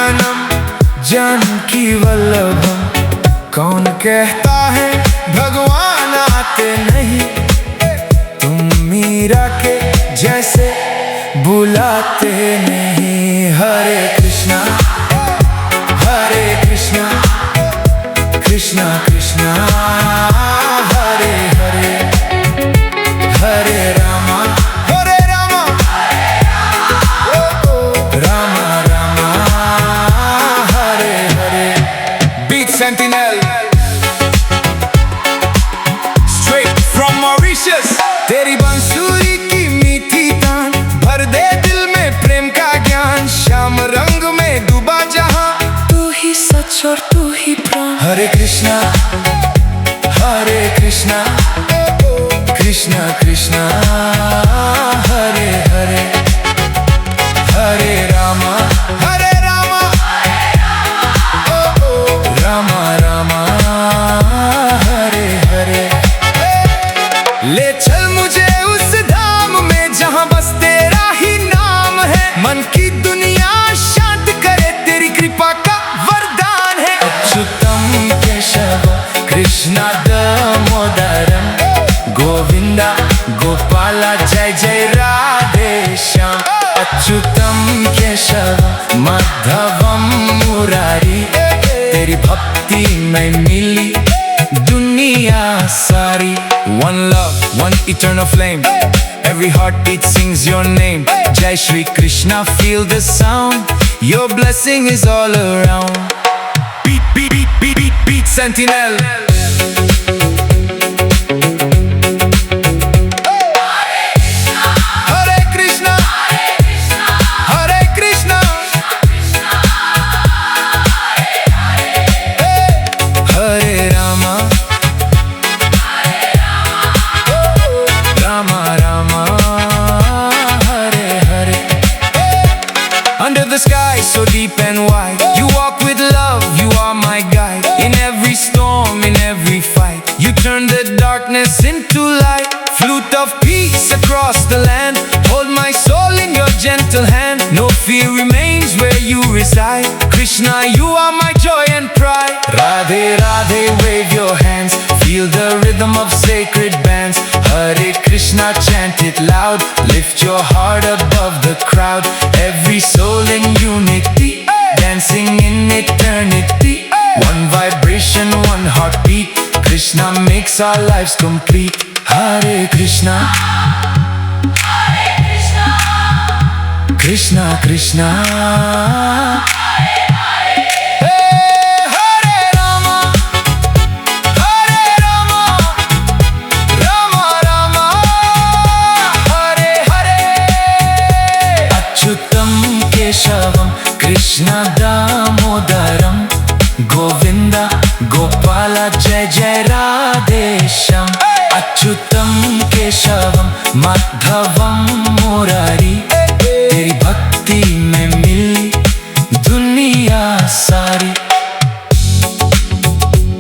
जन्म जानकी वल्लभम। कौन कहता है भगवान आते नहीं, तुम मीरा के जैसे बुलाते नहीं। Hare Krishna Krishna Krishna Hare Hare, Hare Rama Rama Rama Hare Hare. Beat sentinel straight from Mauritius. तेरी बांसुरी की मीठी तान भर दे दिल में प्रेम का ज्ञान। श्याम रंग में डूबा जहां, तू ही सच और तू ही प्राण। हरे कृष्णा कृष्णा कृष्णा हरे हरे, हरे रामा रामा रामा हरे हरे। ले चल मुझे उस धाम में जहां बस तेरा ही नाम है। मन की दुनिया शांत करे तेरी कृपा का वरदान है। अच्युतम केशव कृष्णा दामोदरम, गोविंदा गोपाला जय जय राधे श्याम। अच्युतम केशव माधवम मुरारी, तेरी भक्ति में मिली दुनिया सारी। One love, one eternal flame, every heartbeat sings your name. Jai Shri Krishna, feel the sound, your blessing is all around. Beat, beat, beat, beat, beat, beat sentinel. Under the sky so deep and wide, you walk with love, you are my guide. In every storm, in every fight, you turn the darkness into light. Flute of peace across the land, hold my soul in your gentle hand. No fear remains where you reside. Krishna, you are my joy and pride. Radhe Radhe, wave your hands, feel the rhythm of sacred bands. Hare Krishna, chant it loud, lift your heart above the crowd. Every soul in unity, dancing in eternity. One vibration, one heartbeat, Krishna makes our lives complete. Hare Krishna Krishna Krishna Krishna Damodaram, Govinda Gopala जय जय राधे श्याम। अच्युतम केशवम माधवम मुरारी, तेरी भक्ति में मिली दुनिया सारी।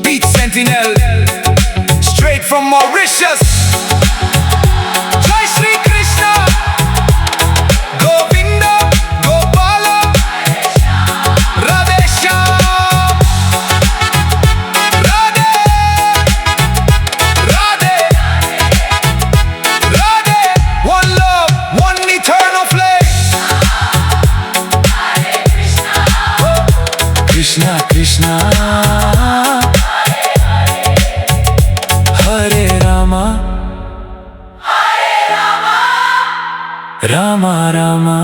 Beat Sentinel, straight from Mauritius. Krishna Krishna Hare Rama Rama Rama